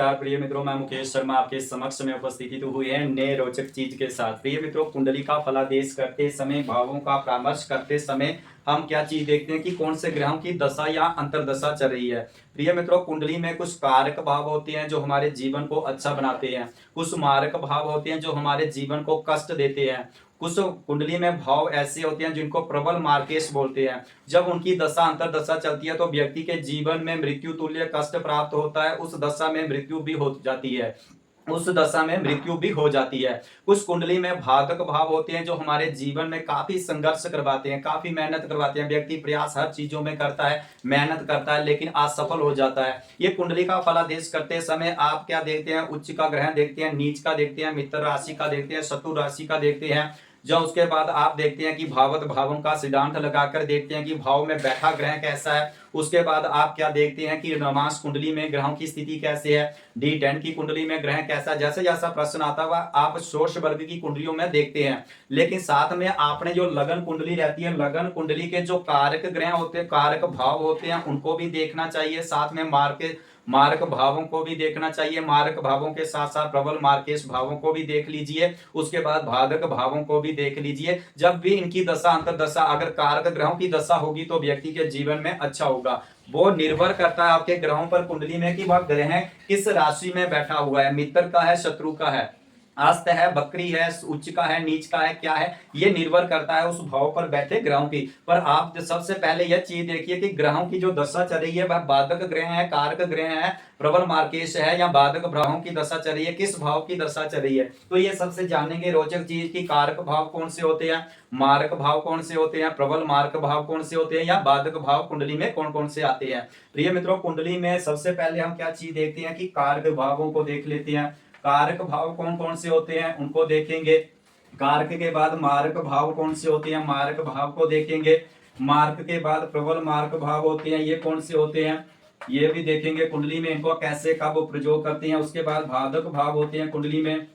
नमस्कार प्रिय मित्रों, मैं मुकेश शर्मा आपके समक्ष में उपस्थित हुई है नए रोचक चीज के साथ। प्रिय मित्रों, कुंडली का फलादेश करते समय, भावों का परामर्श करते समय हम क्या चीज देखते हैं कि कौन से ग्रहों की दशा या अंतरदशा चल रही है। प्रिय मित्रों, कुंडली में कुछ कारक भाव होते हैं जो हमारे जीवन को अच्छा बनाते हैं, कुछ मारक भाव होते हैं जो हमारे जीवन को कष्ट देते हैं, कुछ कुंडली में भाव ऐसे होते हैं जिनको प्रबल मार्केश बोलते हैं। जब उनकी दशा अंतरदशा चलती है तो व्यक्ति के जीवन में मृत्यु तुल्य कष्ट प्राप्त होता है, उस दशा में मृत्यु भी हो जाती है, उस दशा में मृत्यु भी हो जाती है। कुछ कुंडली में बाधक भाव होते हैं जो हमारे जीवन में काफी संघर्ष करवाते हैं, काफी मेहनत करवाते हैं। व्यक्ति प्रयास हर चीजों में करता है, मेहनत करता है, लेकिन असफल हो जाता है। ये कुंडली का फलादेश करते समय आप क्या देखते हैं? उच्च का ग्रह देखते हैं, नीच का देखते हैं, मित्र राशि का देखते हैं, शत्रु राशि का देखते हैं। जब उसके बाद आप देखते हैं कि भावत भावों का सिद्धांत लगाकर देखते हैं कि भाव में बैठा ग्रह कैसा है। उसके बाद आप क्या देखते हैं कि नमास कुंडली में ग्रहों की स्थिति कैसे है, D10 की कुंडली में ग्रह कैसा। जैसे जैसा प्रश्न आता हुआ आप शोष वर्ग की कुंडलियों में देखते हैं, लेकिन साथ में आपने जो लगन कुंडली रहती है, लगन कुंडली के जो कारक ग्रह होते हैं, कारक भाव होते हैं, उनको भी देखना चाहिए। साथ में मार्क भावों को भी देखना चाहिए। मार्क भावों के साथ साथ प्रबल मार्केश भावों को भी देख लीजिए। उसके बाद बाधक भावों को भी देख लीजिए। जब भी इनकी दशा अंतरदशा अगर कारक ग्रहों की दशा होगी तो व्यक्ति के जीवन में अच्छा होगा। वो निर्भर करता है आपके ग्रहों पर कुंडली में कि वह ग्रह किस राशि में बैठा हुआ है, मित्र का है, शत्रु का है, अस्त है, बकरी है, उच्च का है, नीच का है, क्या है, ये निर्भर करता है उस भाव पर बैठे ग्रहों की। पर आप सबसे पहले यह चीज देखिए कि ग्रहों की जो दशा चल रही है वह बाधक ग्रह है, कारक ग्रह है, प्रबल मार्केश है, या बाधक ग्रहों की दशा चल रही है, किस भाव की दशा चल रही है। तो ये सबसे जानेंगे रोचक चीज की कारक भाव कौन से होते हैं, मारक भाव कौन से होते हैं, प्रबल मार्क भाव कौन से होते हैं, या बाधक भाव कुंडली में कौन कौन से आते हैं। प्रिय मित्रों, कुंडली में सबसे पहले हम क्या चीज देखते हैं कि कारक भावों को देख लेते हैं। कारक भाव कौन कौन से होते हैं उनको देखेंगे। कारक के बाद मारक भाव कौन से होते हैं, मारक भाव को देखेंगे। मार्क के बाद प्रबल मार्क भाव होते हैं, ये कौन से होते हैं ये भी देखेंगे। कुंडली में इनको कैसे कब प्रयोग करते हैं। उसके बाद बाधक भाव होते हैं कुंडली में,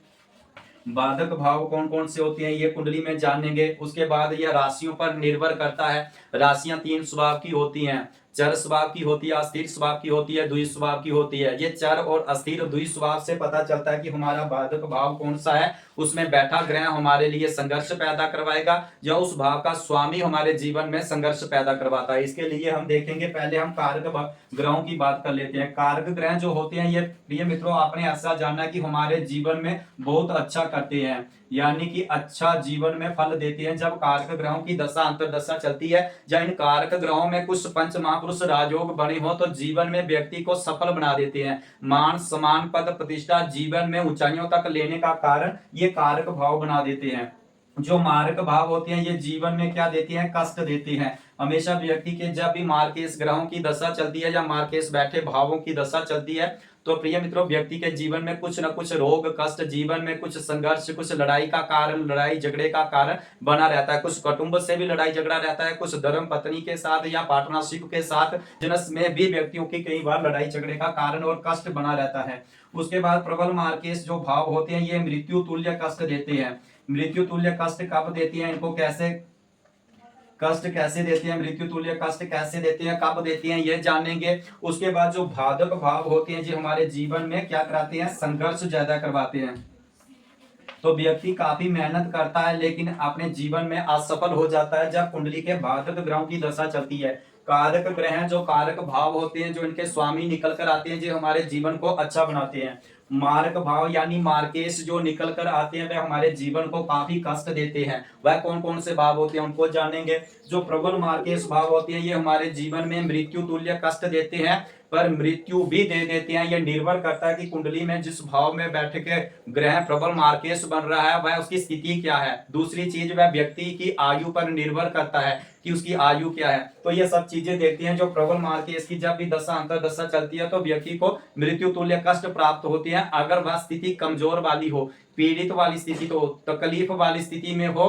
बाधक भाव कौन कौन से होते हैं ये कुंडली में जानेंगे। उसके बाद यह राशियों पर निर्भर करता है। राशियां 3 स्वभाव की होती हैं, चर स्वभाव की होती है, अस्थिर स्वभाव की होती है, द्वि स्वभाव की होती है। ये चर और अस्थिर द्वि स्वभाव से पता चलता है कि हमारा बाधक भाव कौन सा है। उसमें बैठा ग्रह हमारे लिए संघर्ष पैदा करवाएगा या उस भाव का स्वामी हमारे जीवन में संघर्ष पैदा करवाता है। इसके लिए हम देखेंगे, पहले हम कारक ग्रहों की बात कर लेते हैं। कारक ग्रह जो होते हैं ये प्रिय मित्रों आपने ऐसा जानना कि हमारे जीवन में बहुत अच्छा करते हैं, यानी कि अच्छा जीवन में फल देते हैं। जब कारक ग्रहों की दशा अंतरदशा चलती है या इन कारक ग्रहों में कुछ पंच महापुरुष राजयोग बने हो तो जीवन में व्यक्ति को सफल बना देते हैं। मान सम्मान पद प्रतिष्ठा जीवन में ऊंचाइयों तक लेने का कारण ये कारक भाव बना देते हैं। जो मारक भाव होते हैं ये जीवन में क्या देती हैं, कष्ट देती हैं। हमेशा व्यक्ति के जब भी मार्केश ग्रहों की दशा चलती है या मार्केश बैठे भावों की दशा चलती है तो प्रिय मित्रों व्यक्ति के जीवन में कुछ न कुछ रोग कष्ट, जीवन में कुछ संघर्ष, कुछ लड़ाई का कारण, लड़ाई झगड़े का कारण बना रहता है। कुछ कुटुंब से भी लड़ाई झगड़ा रहता है, कुछ धर्म पत्नी के साथ या पार्टनरशिप के साथ बिजनेस में भी व्यक्तियों की कई बार लड़ाई झगड़े का कारण और कष्ट बना रहता है। उसके बाद प्रबल मार्केश जो भाव होते हैं ये मृत्यु तुल्य कष्ट देते हैं। मृत्यु तुल्य कष्ट कब देती है, इनको कैसे कष्ट कैसे देते हैं, मृत्यु तुल्य कष्ट कैसे देते हैं, कब देती हैं ये जानेंगे। उसके बाद जो बाधक भाव होते हैं जो हमारे जीवन में क्या कराते हैं, संघर्ष ज्यादा करवाते हैं। तो व्यक्ति काफी मेहनत करता है लेकिन अपने जीवन में असफल हो जाता है जब कुंडली के बाधक ग्रहों की दशा चलती है। कारक ग्रह जो कारक भाव होते हैं जो इनके स्वामी निकल कर आते हैं जो हमारे जीवन को अच्छा बनाते हैं। मार्क भाव यानी मार्केश जो निकल कर आते हैं वह हमारे जीवन को काफी कष्ट देते हैं। वह कौन कौन से भाव होते हैं उनको जानेंगे। जो प्रबल मार्केश भाव होते हैं ये हमारे जीवन में मृत्यु तुल्य कष्ट देते हैं पर मृत्यु भी दे देते हैं। यह निर्भर करता है कि कुंडली में जिस भाव में बैठ के ग्रह प्रबल मार्केश बन रहा है वह उसकी स्थिति क्या है। दूसरी चीज वह व्यक्ति की आयु पर निर्भर करता है कि उसकी आयु क्या है। तो ये सब चीजें देखती हैं। जो प्रबल मार्केश की जब भी दशा अंतरदशा चलती है तो व्यक्ति को मृत्यु तुल्य कष्ट प्राप्त होती है। अगर वह स्थिति कमजोर वाली हो, पीड़ित वाली स्थिति तो तकलीफ वाली स्थिति में हो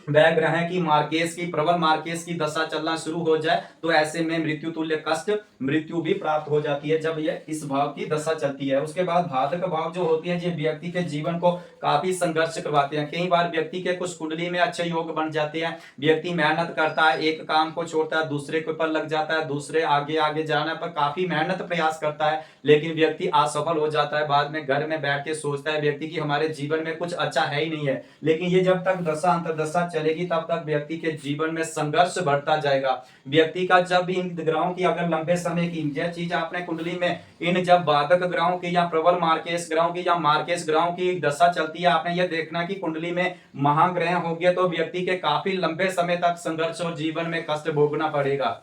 वह ग्रह की मार्केश की प्रबल मार्केश की दशा चलना शुरू हो जाए तो ऐसे में मृत्यु तुल्य कष्ट मृत्यु भी प्राप्त हो जाती है जब ये इस भाव की दशा चलती है। उसके बाद बाधक भाव जो होती है ये व्यक्ति के जीवन को काफी संघर्ष करवाते हैं। कई बार व्यक्ति के कुछ कुंडली में अच्छे योग बन जाते हैं, व्यक्ति मेहनत करता है, एक काम को छोड़ता है दूसरे के ऊपर लग जाता है, दूसरे आगे आगे जाने पर काफी मेहनत प्रयास करता है, लेकिन व्यक्ति असफल हो जाता है। बाद में घर में बैठ के सोचता है व्यक्ति की हमारे जीवन में कुछ अच्छा है ही नहीं है। लेकिन ये जब तक दशा अंतर्दशा चलेगी तब तक व्यक्ति के जीवन में संघर्ष बढ़ता जाएगा। व्यक्ति का जब भी इन ग्रहों की अगर लंबे समय की यह चीज आपने कुंडली में इन जब बाधक ग्रहों की या प्रबल मार्केश ग्रहों की या मार्केश ग्रहों की दशा चलती है, आपने ये देखना कि कुंडली में महाग्रह हो गया तो व्यक्ति के काफी लंबे समय तक संघर्ष और जीवन में कष्ट भोगना पड़ेगा।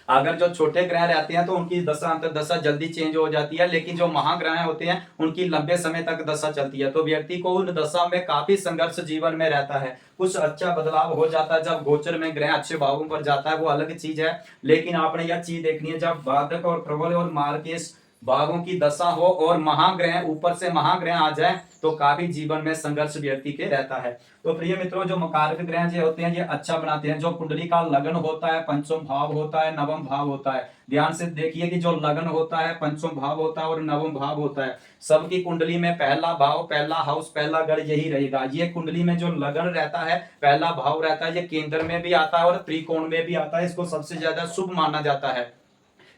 अगर जो छोटे ग्रह रहते हैं तो उनकी दशा अंतर्दशा जल्दी चेंज हो जाती है, लेकिन जो महाग्रह होते हैं उनकी लंबे समय तक दशा चलती है, तो व्यक्ति को उन दशा में काफी संघर्ष जीवन में रहता है। कुछ अच्छा बदलाव हो जाता है जब गोचर में ग्रह अच्छे भावों पर जाता है, वो अलग चीज है। लेकिन आपने यह चीज देखनी है जब बाधक और प्रबल और मार्केश भागों की दशा हो और महाग्रह ऊपर से महाग्रह आ जाए तो काफी जीवन में संघर्ष व्यक्ति के रहता है। तो प्रिय मित्रों, जो मकारक ग्रह जो होते हैं ये अच्छा बनाते हैं। जो कुंडली का लगन होता है, पंचम भाव होता है, नवम भाव होता है, ध्यान से देखिए कि जो लगन होता है, पंचम भाव होता है और नवम भाव होता है, सबकी कुंडली में पहला भाव, पहला हाउस, पहला गढ़ यही रहेगा। ये कुंडली में जो लगन रहता है, पहला भाव रहता है, ये केंद्र में भी आता है और त्रिकोण में भी आता है। इसको सबसे ज्यादा शुभ माना जाता है,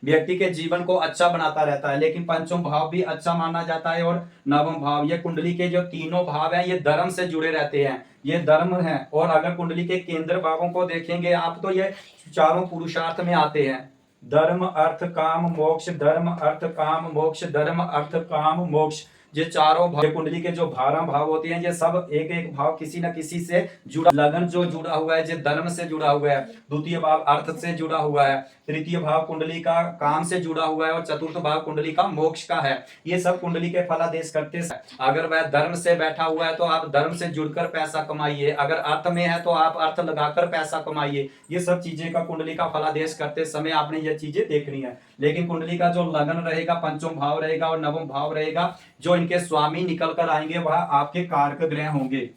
व्यक्ति के जीवन को अच्छा बनाता रहता है। लेकिन पंचम भाव भी अच्छा माना जाता है और नवम भाव, ये कुंडली के जो तीनों भाव हैं ये धर्म से जुड़े रहते हैं, ये धर्म है। और अगर कुंडली के केंद्र भावों को देखेंगे आप तो ये चारों पुरुषार्थ में आते हैं, धर्म अर्थ काम मोक्ष, धर्म अर्थ काम मोक्ष, धर्म अर्थ काम मोक्ष। ये चारों भाव कुंडली के जो 12 भाव होते हैं ये सब एक एक भाव किसी न किसी से जुड़ा, लगन जो जुड़ा हुआ है ये धर्म से जुड़ा हुआ है, द्वितीय भाव अर्थ से जुड़ा हुआ है, तृतीय भाव कुंडली का काम से जुड़ा हुआ है और चतुर्थ भाव कुंडली का मोक्ष का है। ये सब कुंडली के फलादेश करते हैं। अगर वह धर्म से बैठा हुआ है तो आप धर्म से जुड़कर पैसा कमाइए, अगर अर्थ में है तो आप अर्थ लगाकर पैसा कमाइए। ये सब चीजें का कुंडली का फलादेश करते समय आपने ये चीजें देखनी है। लेकिन कुंडली का जो लगन रहेगा, पंचम भाव रहेगा और नवम भाव रहेगा, जो इनके स्वामी निकल कर आएंगे वह आपके कारक ग्रह होंगे,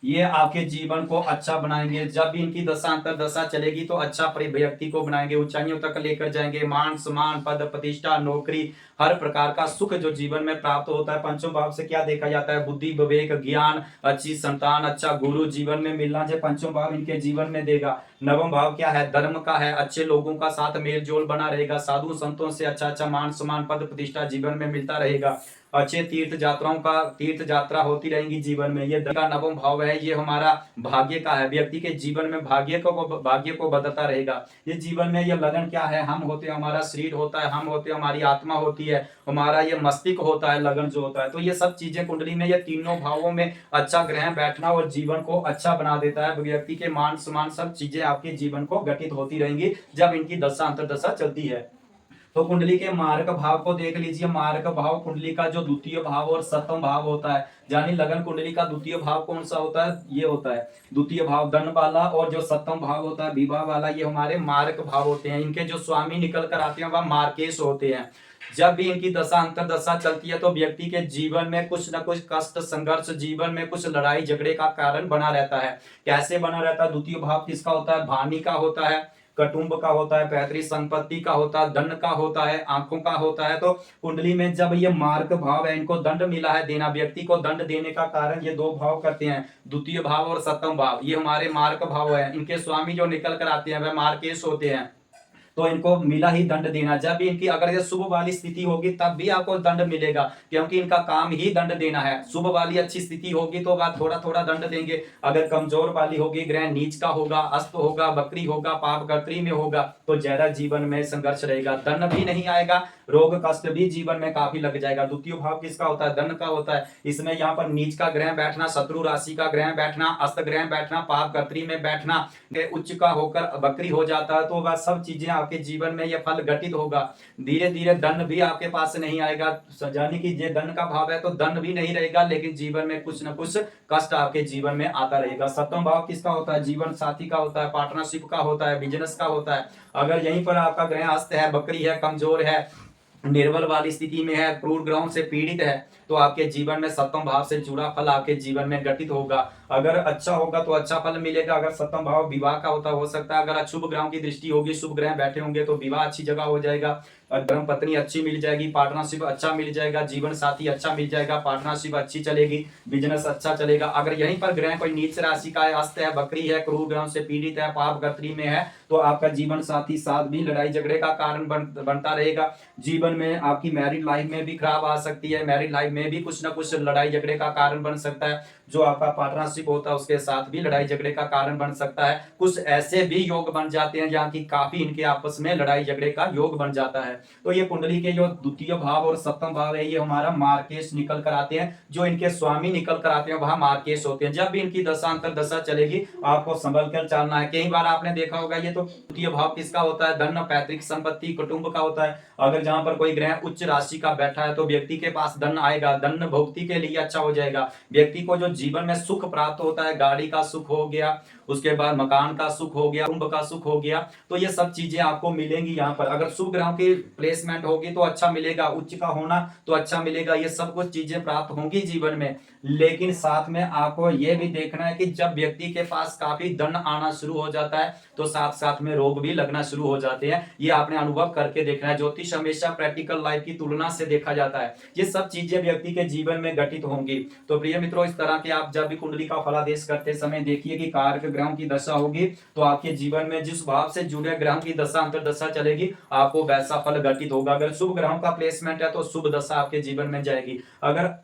ये आपके जीवन को अच्छा बनाएंगे। जब भी इनकी दशा अंतर दशा चलेगी तो अच्छा व्यक्ति को बनाएंगे, ऊंचाइयों तक लेकर जाएंगे, मान सम्मान पद प्रतिष्ठा नौकरी हर प्रकार का सुख जो जीवन में प्राप्त होता है। पंचम भाव से क्या देखा जाता है, बुद्धि विवेक ज्ञान, अच्छी संतान, अच्छा गुरु जीवन में मिलना, जो पंचम भाव इनके जीवन में देगा। नवम भाव क्या है, धर्म का है, अच्छे लोगों का साथ मेल जोल बना रहेगा, साधु संतों से अच्छा अच्छा मान सम्मान पद प्रतिष्ठा जीवन में मिलता रहेगा, अच्छे तीर्थ यात्रा होती रहेंगी जीवन में। ये का नवम भाव है, ये हमारा भाग्य का है, व्यक्ति के जीवन में भाग्य को बदलता रहेगा। ये जीवन में ये लगन क्या है, हम होते हैं, हमारा शरीर होता है, हम होते हैं, हमारी आत्मा होती है, हमारा ये मस्तिष्क होता है, लगन जो होता है। तो ये सब चीजें कुंडली में ये तीनों भावों में अच्छा ग्रह बैठना और जीवन को अच्छा बना देता है। व्यक्ति के मान सम्मान सब चीजें आपके जीवन को घटित होती रहेंगी जब इनकी दशा अंतर्दशा चलती है। तो कुंडली के मार्ग भाव को देख लीजिए। मार्ग भाव कुंडली का जो द्वितीय भाव और सप्तम भाव होता है, यानी लगन कुंडली का द्वितीय भाव कौन सा होता है, ये होता है द्वितीय भाव धन वाला, और जो सप्तम भाव होता है विवाह वाला, ये हमारे मार्ग भाव होते हैं। इनके जो स्वामी निकल कर आते हैं वह मार्केश होते हैं। जब भी इनकी दशा अंतर दशा चलती है तो व्यक्ति के जीवन में कुछ न कुछ कष्ट संघर्ष, जीवन में कुछ लड़ाई झगड़े का कारण बना रहता है। कैसे बना रहता है, द्वितीय भाव किसका होता है, भानी का होता है, कुटुंब का होता है, पैतृक संपत्ति का होता है, धन का होता है, आंखों का होता है। तो कुंडली में जब ये मार्ग भाव है, इनको दंड मिला है देना, व्यक्ति को दंड देने का कारण ये दो भाव करते हैं, द्वितीय भाव और सप्तम भाव, ये हमारे मार्ग भाव है। इनके स्वामी जो निकल कर आते हैं वह मार्केश होते हैं, तो इनको मिला ही दंड देना। जब भी इनकी अगर ये शुभ वाली स्थिति होगी तब भी आपको दंड मिलेगा, क्योंकि इनका काम ही दंड देना है। शुभ वाली अच्छी स्थिति होगी तो वह थोड़ा थोड़ा दंड देंगे, अगर कमजोर वाली होगी, ग्रह नीच का होगा, अस्त होगा, बकरी होगा, पाप कर्त्री में होगा, तो ज्यादा जीवन में संघर्ष रहेगा, धन भी नहीं आएगा, रोग कष्ट भी जीवन में काफी लग जाएगा। द्वितीय भाव किसका होता है, धन का होता है। इसमें यहाँ पर नीच का ग्रह बैठना, शत्रु राशि का ग्रह बैठना, अस्त ग्रह बैठना, पाप कर्त्री में बैठना, उच्च का होकर बकरी हो जाता है, तो वह सब चीजें आपके जीवन में यह फल घटित होगा। धीरे धीरे धन भी आपके पास नहीं आएगा, यानी कि ये धन का भाव है तो धन भी नहीं रहेगा, लेकिन जीवन में कुछ न कुछ कष्ट आपके जीवन में आता रहेगा। सप्तम भाव किसका होता है, जीवन साथी का होता है, पार्टनरशिप का होता है, बिजनेस का होता है। अगर यहीं पर आपका ग्रह अस्त है, बकरी है, कमजोर है, निर्बल वाली स्थिति में है, क्रूर ग्रहों से पीड़ित है, तो आपके जीवन में सप्तम भाव से जुड़ा फल आपके जीवन में घटित होगा। अगर अच्छा होगा तो अच्छा फल मिलेगा। अगर सप्तम भाव विवाह का होता हो सकता है, अगर अशुभ ग्रहों की दृष्टि होगी, शुभ ग्रह बैठे होंगे तो विवाह अच्छी जगह हो जाएगा, धर्म पत्नी अच्छी मिल जाएगी, पार्टनरशिप अच्छा मिल जाएगा, जीवन साथी अच्छा मिल जाएगा, पार्टनरशिप अच्छी चलेगी, बिजनेस अच्छा चलेगा। अगर यहीं पर ग्रह कोई नीच राशि का है, अस्त है, बकरी है, क्रूर ग्रहों से पीड़ित है, पाप गत्री में है, तो आपका जीवन साथी साथ भी लड़ाई झगड़े का कारण बनता रहेगा। जीवन में आपकी मैरिड लाइफ में भी खराब आ सकती है, मैरिड लाइफ में भी कुछ ना कुछ लड़ाई झगड़े का कारण बन सकता है, जो आपका पार्टनरशिप होता है उसके साथ भी लड़ाई झगड़े का कारण बन सकता है। कुछ ऐसे भी योग बन जाते हैं जहाँ की काफी इनके आपस में लड़ाई झगड़े का योग बन जाता है। तो ये कुंडली के जो द्वितीय भाव और सप्तम भाव है, ये हमारा मार्केश निकल कर आते हैं, जो इनके स्वामी निकल कर आते हैं वहां मार्केश होते हैं। जब भी इनकी दशा अंतर दशा चलेगी, आपको संभल कर चलना है। कई बार आपने देखा होगा, ये तो द्वितीय भाव किसका होता है, धन, पैतृक संपत्ति, कुटुंब का होता है। अगर जहां पर कोई ग्रह उच्च राशि का बैठा है तो व्यक्ति के पास धन आएगा, धन भोक्ति के लिए अच्छा हो जाएगा। व्यक्ति को जो जीवन में सुख प्राप्त होता है, गाड़ी का सुख हो गया, उसके बाद मकान का सुख हो गया, कुंभ का सुख हो गया, तो ये सब चीजें आपको मिलेंगी यहाँ पर। अगर शुभ ग्रहों की प्लेसमेंट होगी तो अच्छा मिलेगा, उच्च का होना तो अच्छा मिलेगा, ये सब कुछ चीजें प्राप्त होंगी जीवन में। लेकिन साथ में आपको ये भी देखना है कि जब व्यक्ति के पास काफी धन आना शुरू हो जाता है तो साथ साथ में रोग भी लगना शुरू हो जाते हैं। ये आपने अनुभव करके देखना है। ज्योतिष हमेशा प्रैक्टिकल लाइफ की तुलना से देखा जाता है। ये सब चीजें व्यक्ति के जीवन में घटित होंगी। तो प्रिय मित्रों, इस तरह के आप जब भी कुंडली का फलादेश करते समय देखिए कि कारक ग्रहों की दशा होगी तो आपके जीवन में जिस भाव से जुड़े ग्रहों की दशा अंतरदशा चलेगी, आपको वैसा फल घटित होगा। अगर शुभ ग्रहों का प्लेसमेंट है तो शुभ दशा आपके जीवन में जाएगी। अगर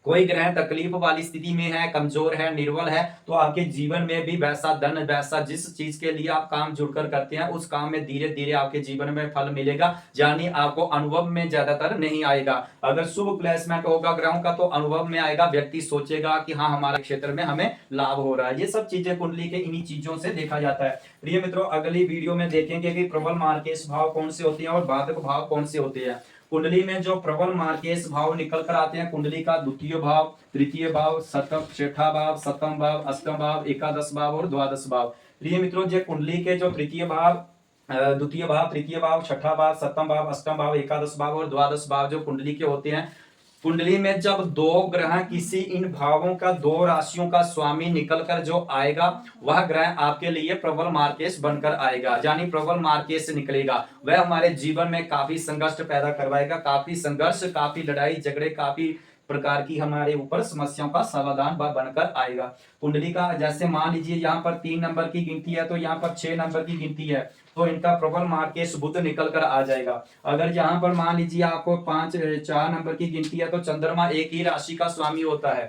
कोई ग्रह तकलीफ वाली स्थिति में है, कमजोर है, निर्बल है, तो आपके जीवन में भी वैसा धन, वैसा जिस चीज के लिए आप काम जुड़कर करते हैं उस काम में धीरे धीरे आपके जीवन में फल मिलेगा, यानी आपको अनुभव में ज्यादातर नहीं आएगा। अगर शुभ प्लेसमेंट होगा ग्रहों का तो अनुभव में आएगा, व्यक्ति सोचेगा कि हाँ हमारे क्षेत्र में हमें लाभ हो रहा है। ये सब चीजें कुंडली के इन्हीं चीजों से देखा जाता है। प्रिय मित्रों, अगली वीडियो में देखेंगे कि प्रबल मार्केश भाव कौन से होते हैं और बाधक भाव कौन से होते हैं। कुंडली में जो प्रबल मार्केश भाव निकल कर आते हैं, कुंडली का द्वितीय भाव, तृतीय भाव, छठा भाव, सप्तम भाव, अष्टम भाव, एकादश भाव और द्वादश भाव। प्रिय मित्रों, जो कुंडली के जो तृतीय भाव, द्वितीय भाव, तृतीय भाव, छठा भाव, सप्तम भाव, अष्टम भाव, एकादश भाव और द्वादश भाव जो कुंडली के होते हैं, कुंडली में जब दो ग्रह किसी इन भावों का, दो राशियों का स्वामी निकलकर जो आएगा, वह ग्रह आपके लिए प्रबल मार्केश बनकर आएगा, यानी प्रबल मार्केश निकलेगा। वह हमारे जीवन में काफी संघर्ष पैदा करवाएगा, काफी संघर्ष, काफी लड़ाई झगड़े, काफी प्रकार की हमारे ऊपर समस्याओं का समाधान बनकर आएगा। कुंडली का जैसे मान लीजिए यहाँ पर 3 नंबर की गिनती है तो यहाँ पर 6 नंबर की गिनती है, तो इनका प्रबल मार्केश बुध निकल कर आ जाएगा। अगर यहाँ पर मान लीजिए आपको 4 नंबर की गिनती है तो चंद्रमा एक ही राशि का स्वामी होता है,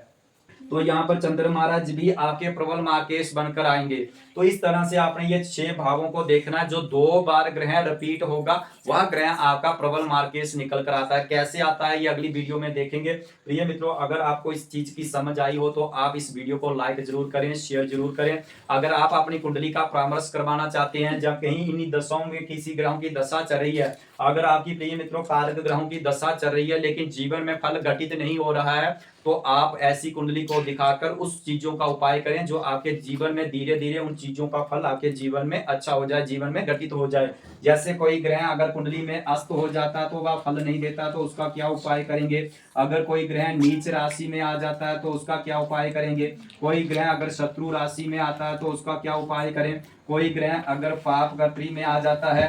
तो यहाँ पर चंद्र महाराज भी आपके प्रबल मार्केश बनकर आएंगे। तो इस तरह से आपने ये 6 भावों को देखना है। जो 2 बार ग्रह रिपीट होगा वह ग्रह आपका प्रबल मार्केश निकल कर आता है। कैसे आता है ये अगली वीडियो में देखेंगे। प्रिय मित्रों, अगर आपको इस चीज की समझ आई हो तो आप इस वीडियो को लाइक जरूर करें, शेयर जरूर करें। अगर आप अपनी कुंडली का परामर्श करवाना चाहते हैं, जब कहीं इन्हीं दशाओं में किसी ग्रहों की दशा चल रही है, अगर आपकी प्रिय मित्रों कारक ग्रहों की दशा चल रही है लेकिन जीवन में फल घटित नहीं हो रहा है, तो आप ऐसी कुंडली को दिखाकर उस चीजों का उपाय करें जो आपके जीवन में धीरे धीरे उन चीजों का फल आपके जीवन में अच्छा हो जाए, जीवन में घटित हो जाए। जैसे कोई ग्रह अगर कुंडली में अस्त हो जाता है तो वह फल नहीं देता, तो उसका क्या उपाय करेंगे। अगर कोई ग्रह नीच राशि में आ जाता है तो उसका क्या उपाय करेंगे। कोई ग्रह अगर शत्रु राशि में आता है तो उसका क्या उपाय करें। कोई ग्रह अगर पाप गत्री में आ जाता है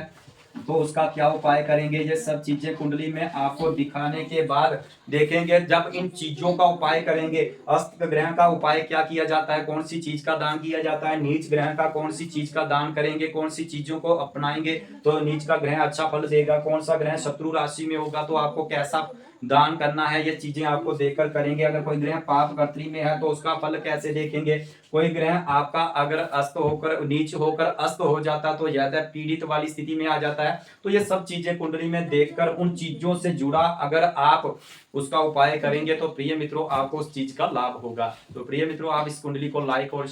तो उसका क्या उपाय करेंगे। ये सब चीजें कुंडली में आपको दिखाने के बाद देखेंगे। जब इन चीजों का उपाय करेंगे, अस्त ग्रह का उपाय क्या किया जाता है, कौन सी चीज का दान किया जाता है, नीच ग्रह का कौन सी चीज का दान करेंगे, कौन सी चीजों को अपनाएंगे तो नीच का ग्रह अच्छा फल देगा, कौन सा ग्रह शत्रु राशि में होगा तो आपको कैसा दान करना है, ये चीजें आपको देखकर करेंगे। अगर कोई ग्रह पाप गत्री में है तो उसका फल कैसे देखेंगे। कोई ग्रह आपका अगर अस्त होकर, नीच होकर अस्त हो जाता तो ज्यादा पीड़ित वाली स्थिति में आ जाता है। तो ये सब चीजें कुंडली में देखकर उन चीजों से जुड़ा अगर आप उसका उपाय करेंगे तो प्रिय मित्रों आपको उस चीज का लाभ होगा। तो प्रिय मित्रों, आप इस कुंडली को लाइक और